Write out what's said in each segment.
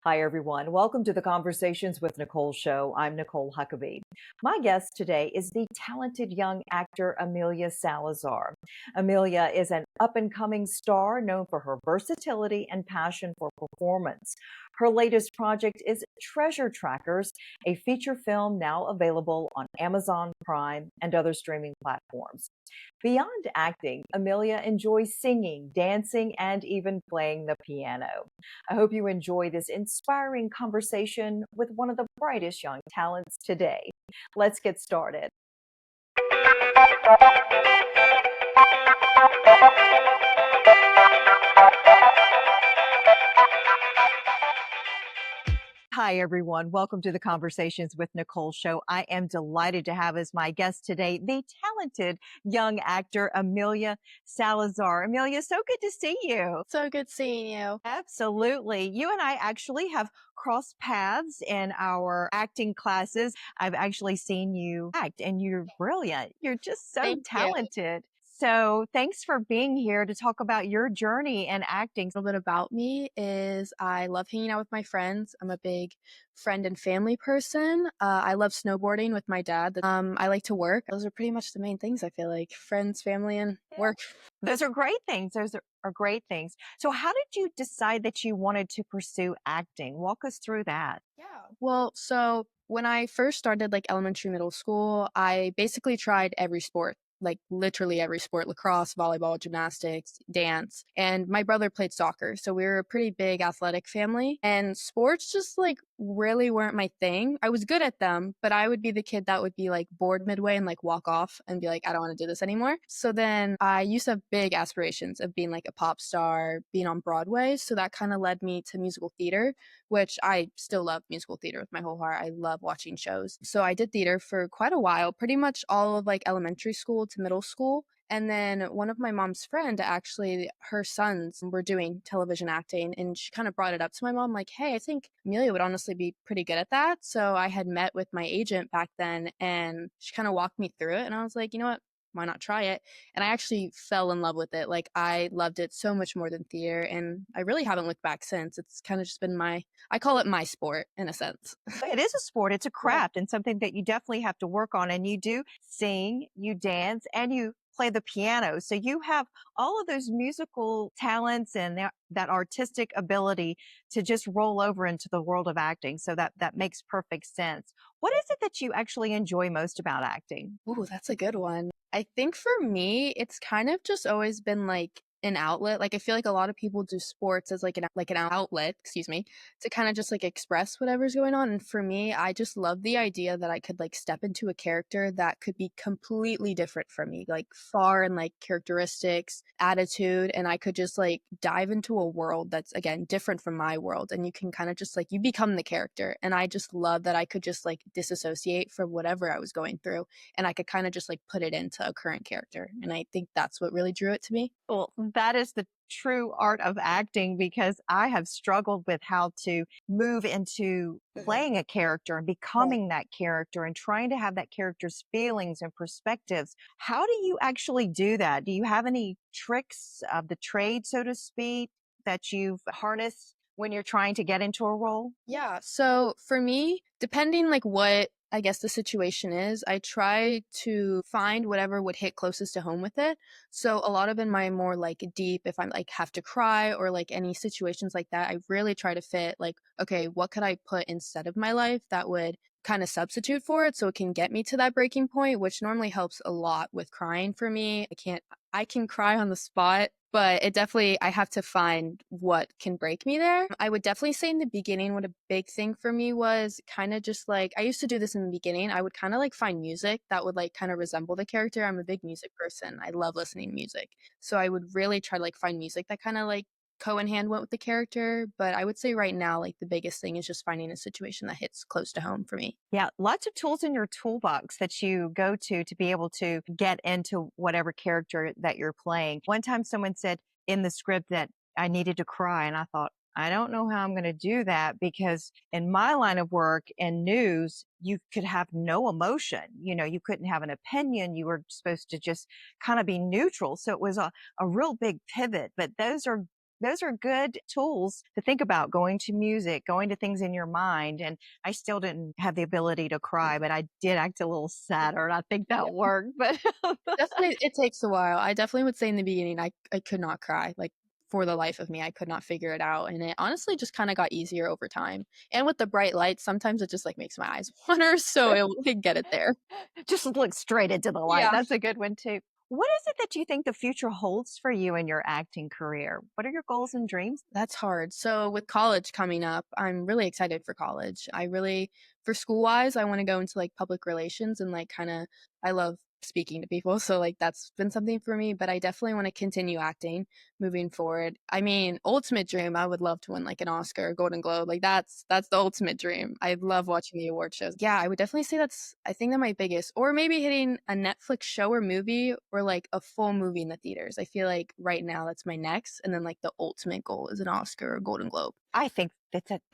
Hi, everyone. Welcome to the Conversations with Nicole Show. I'm Nicole Huckabee. My guest today is the talented young actor Amelia Salazar. Amelia is an up-and-coming star known for her versatility and passion for performance. Her latest project is Treasure Trackers, a feature film now available on Amazon Prime and other streaming platforms. Beyond acting, Amelia enjoys singing, dancing, and even playing the piano. I hope you enjoy this inspiring conversation with one of the brightest young talents today. Let's get started. Hi, everyone. Welcome to the Conversations with Nicole Show. I am delighted to have as my guest today the talented young actor, Amelia Salazar. Amelia, so good to see you. So good seeing you. Absolutely. You and I actually have crossed paths in our acting classes. I've actually seen you act, and you're brilliant. You're just so Thank you. talented. So thanks for being here to talk about your journey in acting. A little bit about me is I love hanging out with my friends. I'm a big friend and family person. I love snowboarding with my dad. I like to work. Those are pretty much the main things I feel like. Friends, family, and work. Those are great things. Those are great things. So how did you decide that you wanted to pursue acting? Walk us through that. Yeah. Well, so when I first started like elementary, middle school, I basically tried every sport. Like literally every sport: lacrosse, volleyball, gymnastics, dance. And my brother played soccer. So we were a pretty big athletic family. And sports just like really weren't my thing. I was good at them, but I would be the kid that would be like bored midway and like walk off and be like, I don't want to do this anymore. So then I used to have big aspirations of being like a pop star, being on Broadway. So that kind of led me to musical theater, which I still love musical theater with my whole heart. I love watching shows. So I did theater for quite a while, pretty much all of like elementary school to middle school. And then one of my mom's friend, actually, her sons were doing television acting, and she kind of brought it up to my mom, like, hey, I think Amelia would honestly be pretty good at that. So I had met with my agent back then, and she kind of walked me through it. And I was like, you know what? Why not try it? And I actually fell in love with it. Like, I loved it so much more than theater, and I really haven't looked back since. It's kind of just been I call it my sport in a sense. It is a sport. It's a craft and something that you definitely have to work on. And you do sing, you dance, and you play the piano. So you have all of those musical talents and that artistic ability to just roll over into the world of acting. So that makes perfect sense. What is it that you actually enjoy most about acting? Ooh, that's a good one. I think for me, it's kind of just always been like an outlet. Like I feel like a lot of people do sports as like an outlet, excuse me, to kind of just like express whatever's going on. And for me, I just love the idea that I could like step into a character that could be completely different from me, like far in like characteristics, attitude, and I could just like dive into a world that's again different from my world. And you can kind of just like you become the character. And I just love that I could just like disassociate from whatever I was going through, and I could kind of just like put it into a current character. And I think that's what really drew it to me. Well, that is the true art of acting because I have struggled with how to move into playing a character and becoming that character and trying to have that character's feelings and perspectives. How do you actually do that? Do you have any tricks of the trade, so to speak, that you've harnessed when you're trying to get into a role? Yeah. So for me, depending like what I guess the situation is, I try to find whatever would hit closest to home with it. So a lot of in my more like deep, if I'm like have to cry or like any situations like that, I really try to fit like, okay, what could I put instead of my life that would kind of substitute for it so it can get me to that breaking point, which normally helps a lot with crying for me. I can cry on the spot, but it definitely, I have to find what can break me there. I would definitely say in the beginning, what a big thing for me was kind of just like, I used to do this in the beginning. I would kind of like find music that would like kind of resemble the character. I'm a big music person. I love listening to music. So I would really try to like find music that kind of like co in hand went with the character. But I would say right now, like the biggest thing is just finding a situation that hits close to home for me. Yeah, lots of tools in your toolbox that you go to be able to get into whatever character that you're playing. One time someone said in the script that I needed to cry, and I thought, I don't know how I'm going to do that because in my line of work in news, you could have no emotion. You know, you couldn't have an opinion. You were supposed to just kind of be neutral. So it was a real big pivot. But those are those are good tools to think about, going to music, going to things in your mind. And I still didn't have the ability to cry, but I did act a little sadder. And I think Yeah. that worked. But Definitely, it takes a while. I definitely would say in the beginning, I could not cry, like, for the life of me, I could not figure it out, and it honestly just kinda got easier over time, and with the bright lights, sometimes it just, like, makes my eyes water, so it will get it there. just look straight into the light. Yeah. That's a good one, too. What is it that you think the future holds for you in your acting career? What are your goals and dreams? That's hard. So with college coming up, I'm really excited for college. I really for school-wise, I wanna go into, like, public relations and, like, kinda I love speaking to people, so, like, that's been something for me, but I definitely wanna continue acting moving forward. I mean, ultimate dream, I would love to win, like, an Oscar, a Golden Globe, like, that's the ultimate dream. I love watching the award shows. Yeah, I would definitely say that's I think that my biggest or maybe hitting a Netflix show or movie or, like, a full movie in the theaters. I feel like right now that's my next, and then, like, the ultimate goal is an Oscar or Golden Globe. I think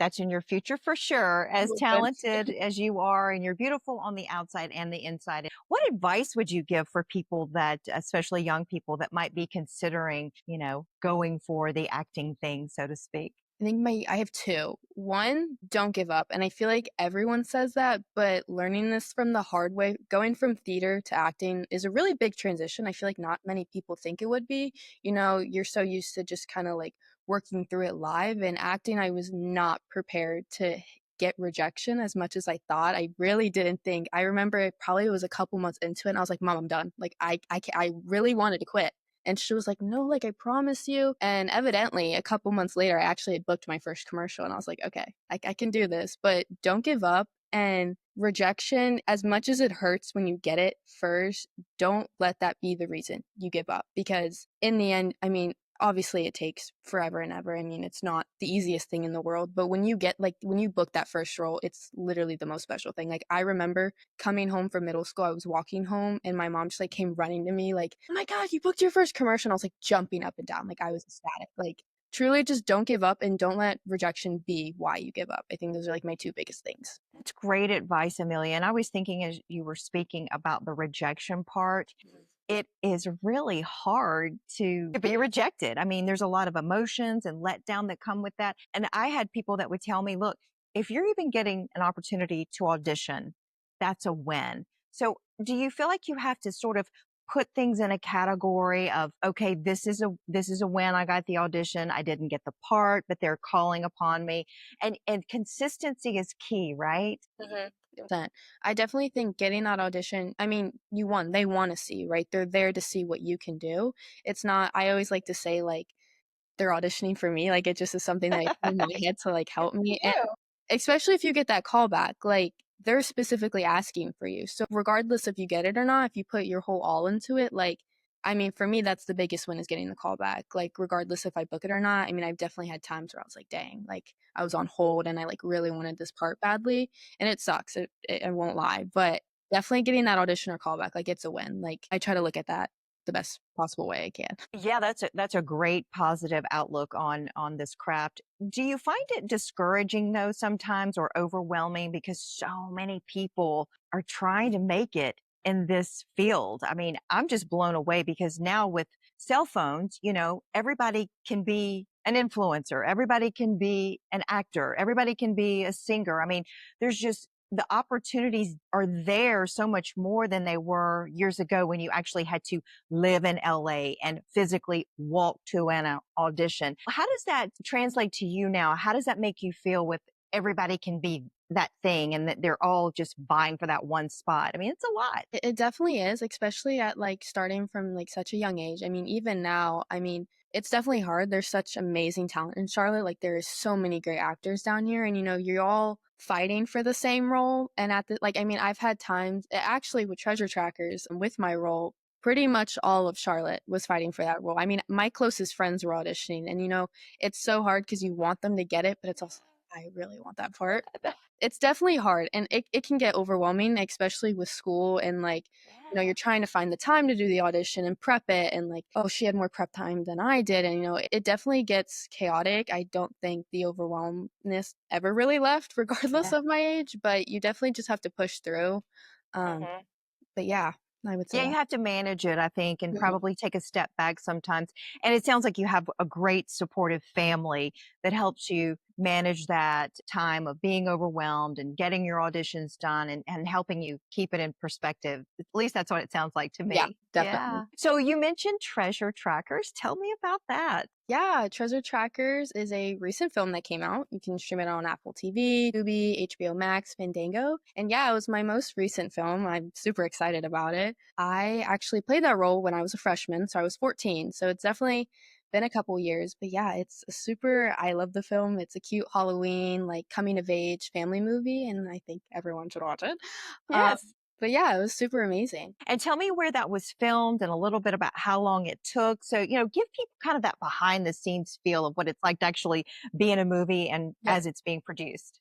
that's in your future for sure. As Well, thanks. talented as you are, and you're beautiful on the outside and the inside. What advice would you give for people that, especially young people, that might be considering, going for the acting thing, so to speak? I think I have 2. 1, don't give up, and I feel like everyone says that, but learning this from the hard way, going from theater to acting is a really big transition. I feel like not many people think it would be. You're so used to just kinda, like, working through it live, and acting, I was not prepared to get rejection as much as I thought. I really didn't think I remember it probably was a couple months into it, and I was like, "Mom, I'm done." Like, I really wanted to quit. And she was like, "No, like, I promise you." And evidently, a couple months later, I actually had booked my first commercial, and I was like, "Okay, I can do this." But don't give up. And rejection, as much as it hurts when you get it first, don't let that be the reason you give up. Because in the end, I mean, obviously it takes forever and ever. I mean, it's not the easiest thing in the world, but when you book that first role, it's literally the most special thing. Like, I remember coming home from middle school, I was walking home and my mom just like came running to me like, "Oh my God, you booked your first commercial." And I was like jumping up and down. Like, I was ecstatic. Like, truly just don't give up and don't let rejection be why you give up. I think those are like my 2 biggest things. That's great advice, Amelia. And I was thinking as you were speaking about the rejection part, it is really hard to be rejected. I mean, there's a lot of emotions and letdown that come with that. And I had people that would tell me, look, if you're even getting an opportunity to audition, that's a win. So do you feel like you have to sort of put things in a category of, okay, this is a win. I got the audition. I didn't get the part, but they're calling upon me. And consistency is key, right? Mhm. That I definitely think getting that audition, I mean, they want to see you, right? They're there to see what you can do. It's not, I always like to say, like, they're auditioning for me. Like, it just is something that I put in my head to, like, help You me. And do. especially if you get that call back, like, they're specifically asking for you. So regardless if you get it or not, if you put your whole all into it, like, I mean, for me, that's the biggest win is getting the call back. Like, regardless if I book it or not. I mean, I've definitely had times where I was like, dang, like, I was on hold and I like really wanted this part badly. And it sucks. I won't lie. But definitely getting that audition or callback, like, it's a win. Like, I try to look at that the best possible way I can. Yeah, that's a great positive outlook on this craft. Do you find it discouraging though sometimes or overwhelming because so many people are trying to make it in this field? I mean, I'm just blown away because now with cell phones, everybody can be an influencer, everybody can be an actor, everybody can be a singer. I mean, there's just the opportunities are there so much more than they were years ago when you actually had to live in LA and physically walk to an audition. How does that translate to you now? How does that make you feel with everybody can be that thing and that they're all just vying for that one spot? I mean, it's a lot. It definitely is, especially at like starting from like such a young age. I mean, even now, I mean, it's definitely hard. There's such amazing talent in Charlotte. Like, there is so many great actors down here, and you're all fighting for the same role. And at the like, I mean, I've had times actually with Treasure Trackers with my role. Pretty much all of Charlotte was fighting for that role. I mean, my closest friends were auditioning, and it's so hard because you want them to get it, but it's also I really want that part. It's definitely hard, and it can get overwhelming, especially with school and, like, you're trying to find the time to do the audition and prep it and, like, "Oh, she had more prep time than I did," and, it definitely gets chaotic. I don't think the overwhelmness ever really left regardless Yeah. of my age, but you definitely just have to push through. Um, Mhm. but yeah. I would say Yeah, you that. have to manage it, I think, and Mhm. probably take a step back sometimes. And it sounds like you have a great supportive family that helps you manage that time of being overwhelmed and getting your auditions done and helping you keep it in perspective. At least that's what it sounds like to Yeah, me. definitely. Yeah. So you mentioned treasure trackers. Tell me about that. Yeah, Treasure Trackers is a recent film that came out. You can stream it on Apple TV, Tubi, HBO Max, Fandango. And yeah, it was my most recent film. I'm super excited about it. I actually played that role when I was a freshman, so I was 14. So it's definitely been a couple years, but yeah, it's a super I love the film. It's a cute Halloween like coming of age family movie and I think everyone should watch it. Um, Yes. but yeah, it was super amazing. And tell me where that was filmed and a little bit about how long it took. So, give people kind of that behind the scenes feel of what it's like to actually be in a movie and Yeah. as it's being produced.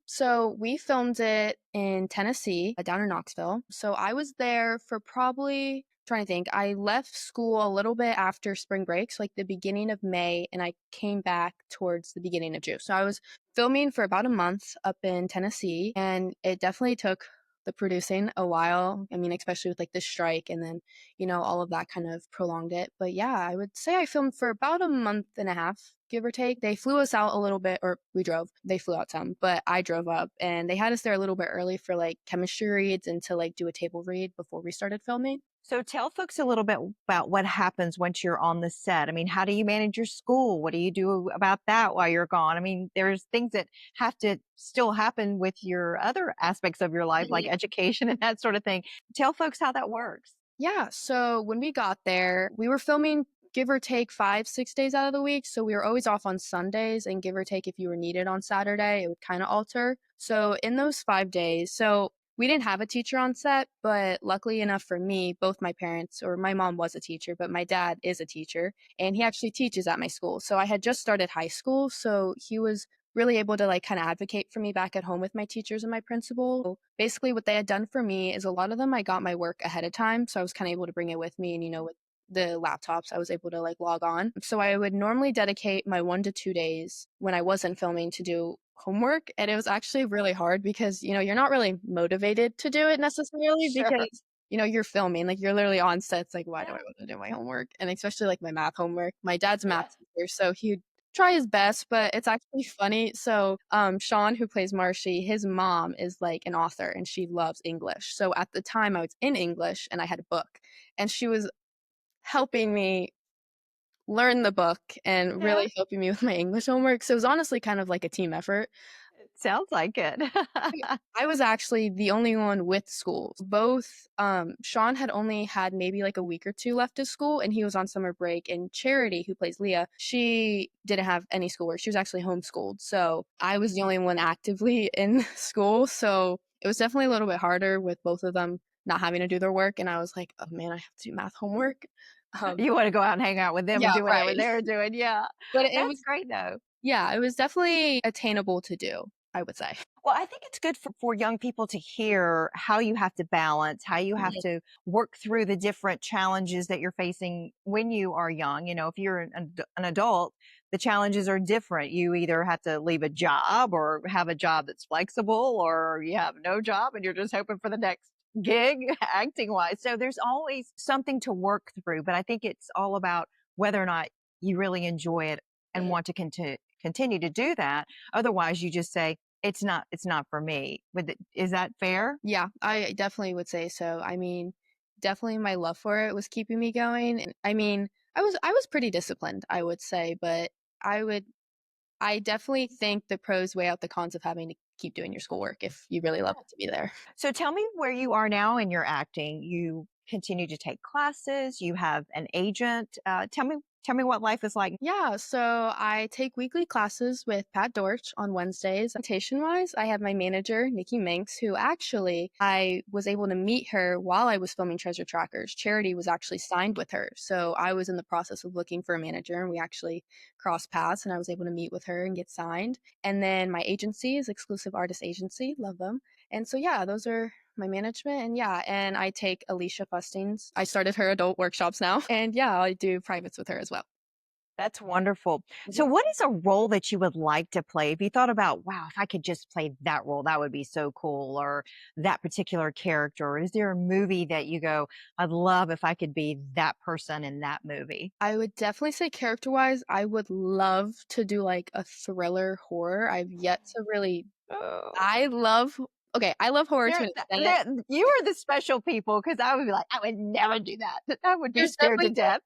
So we filmed it in Tennessee, down in Knoxville. So I was there for probably trying to think. I left school a little bit after spring break, so like the beginning of May, and I came back towards the beginning of June. So I was filming for about a month up in Tennessee, and it definitely took the producing a while. I mean, especially with like the strike and then, all of that kind of prolonged it. But yeah, I would say I filmed for about a month and a half, give or take. They flew us out a little bit, or we drove. They flew out some, but I drove up and they had us there a little bit early for like chemistry reads and to like do a table read before we started filming. So tell folks a little bit about what happens once you're on the set. I mean, how do you manage your school? What do you do about that while you're gone? I mean, there's things that have to still happen with your other aspects of your life, like education and that sort of thing. Tell folks how that works. Yeah, so when we got there, we were filming give or take 5, 6 days out of the week. So we were always off on Sundays, and give or take if you were needed on Saturday, it would kind of alter. So in those 5 days, so we didn't have a teacher on set, but luckily enough for me, both my parents, or my mom was a teacher, but my dad is a teacher, and he actually teaches at my school. So I had just started high school, so he was really able to like kind of advocate for me back at home with my teachers and my principal. So basically what they had done for me is a lot of them I got my work ahead of time, so I was kind of able to bring it with me, and with the laptops I was able to like log on. So I would normally dedicate my 1 to 2 days when I wasn't filming to do homework, and it was actually really hard because you're not really motivated to do it necessarily Sure. because you're filming, like you're literally on set. It's like, why do I Yeah. want to do my homework? And especially like my math homework. My dad's a Yeah. math teacher, so he'd try his best, but it's actually funny. So, Sean, who plays Marshy, his mom is like an author and she loves English. So at the time I was in English and I had a book and she was helping me learn the book and Yeah. really helping me with my English homework. So it was honestly kind of like a team effort. It sounds like it. I was actually the only one with school. Both Sean had only had maybe like a week or two left of school and he was on summer break, and Charity, who plays Leah, she didn't have any schoolwork. She was actually homeschooled. So I was the only one actively in school. So it was definitely a little bit harder with both of them not having to do their work, and I was like, oh man, I have to do math homework. You want to go out and hang out with them and Yeah, do whatever right. they're doing. Yeah. But it That's was great though. yeah, it was definitely attainable to do, I would say. Well, I think it's good for young people to hear how you have to balance, how you have Mhm. to work through the different challenges that you're facing when you are young. If you're an adult, the challenges are different. You either have to leave a job or have a job that's flexible, or you have no job and you're just hoping for the next gig acting wise. So there's always something to work through. But I think it's all about whether or not you really enjoy it and Mhm. want to continue to do that. Otherwise, you just say, it's not for me. Is that fair? Yeah, I definitely would say so. I mean, definitely my love for it was keeping me going. And I mean, I was pretty disciplined, I would say, but I would I definitely think the pros weigh out the cons of having to keep doing your schoolwork if you really love it to be there. So tell me where you are now in your acting. You continue to take classes, you have an agent. Tell me what life is like. Yeah, so I take weekly classes with Pat Dorch on Wednesdays. Presentation wise, I have my manager, Nikki Minks, who actually I was able to meet her while I was filming Treasure Trackers. Charity was actually signed with her. So I was in the process of looking for a manager and we actually crossed paths and I was able to meet with her and get signed. And then my agency is Exclusive Artist Agency, love them. And so yeah, those are my management. And yeah, and I take Alicia Fustings. I started her adult workshops now. And yeah, I do privates with her as well. That's wonderful. Mhm. So, what is a role that you would like to play? If you thought about, wow, if I could just play that role, that would be so cool, or that particular character, is there a movie that you go, I'd love if I could be that person in that movie? I would definitely say character-wise, I would love to do, like, a thriller horror. I've yet to really Oh, I love okay, I love horror to an extent. you are the special people because I would be like, I would never do that. I would be There's scared to definitely death.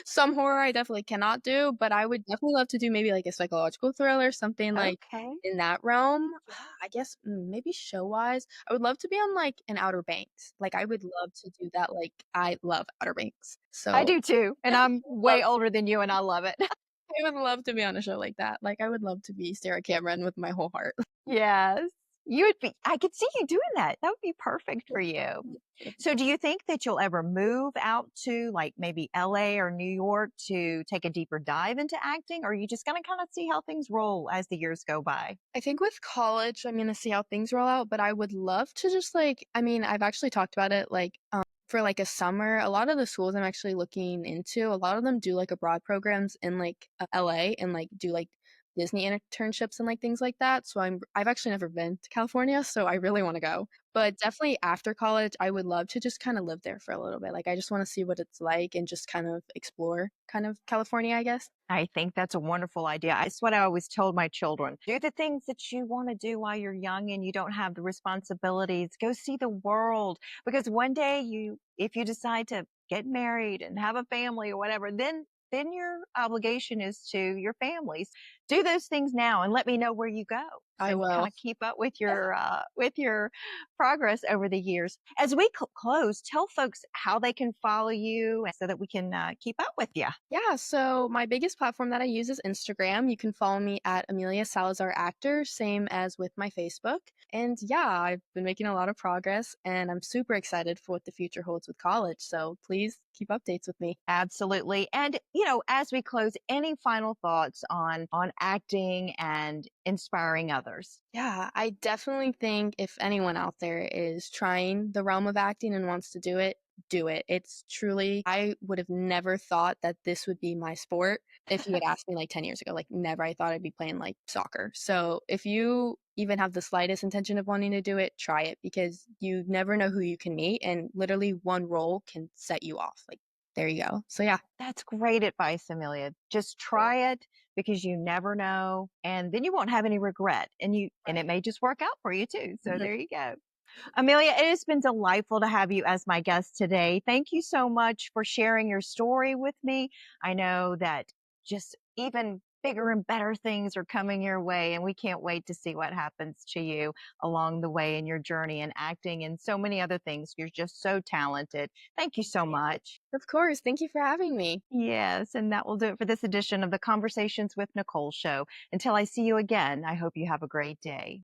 some horror I definitely cannot do, but I would definitely love to do maybe, like, a psychological thriller, something, like, Okay. in that realm. I guess, maybe show-wise, I would love to be on, like, an Outer Banks. Like, I would love to do that, like, I love Outer Banks. I So, do too. And I'm love way older than you, and I love it. I would love to be on a show like that. Like, I would love to be Sarah Cameron with my whole heart. Yes. You would be I could see you doing that. That would be perfect for you. So do you think that you'll ever move out to, like, maybe LA or New York to take a deeper dive into acting, or are you just gonna kinda see how things roll as the years go by? I think with college, I'm gonna see how things roll out, but I would love to just like I mean, I've actually talked about it like for like a summer. A lot of the schools I'm actually looking into, a lot of them do like abroad programs in like LA and like do like Disney internships and like things like that. So I've actually never been to California, so I really want to go. But definitely after college, I would love to just kind of live there for a little bit. Like I just want to see what it's like and just kind of explore kind of California, I guess. I think that's a wonderful idea. It's what I always told my children. Do the things that you want to do while you're young and you don't have the responsibilities. Go see the world because one day if you decide to get married and have a family or whatever, then your obligation is to your families. Do those things now and let me know where you go. I So kind will. of keep up with your progress over the years. As we close, tell folks how they can follow you so that we can keep up with you. Yeah, so my biggest platform that I use is Instagram. You can follow me at Amelia Salazar Actor, same as with my Facebook. And yeah, I've been making a lot of progress and I'm super excited for what the future holds with college. So please keep updates with me. Absolutely. And, you know, as we close, any final thoughts on acting and inspiring others? Yeah, I definitely think if anyone out there is trying the realm of acting and wants to do it, do it. It's truly, I would have never thought that this would be my sport if you had asked me like 10 years ago. Like, never. I thought I'd be playing like soccer. So, if you even have the slightest intention of wanting to do it, try it because you never know who you can meet. And literally, one role can set you off. Like, there you go. So, yeah. That's great advice, Amelia. Just try it because you never know. And then you won't have any regret. And it Right. may just work out for you too. So Mhm. there you go. Amelia, it has been delightful to have you as my guest today. Thank you so much for sharing your story with me. I know that just even bigger and better things are coming your way, and we can't wait to see what happens to you along the way in your journey in acting and so many other things. You're just so talented. Thank you so much. Of course. Thank you for having me. Yes, and that will do it for this edition of the Conversations with Nicole show. Until I see you again, I hope you have a great day.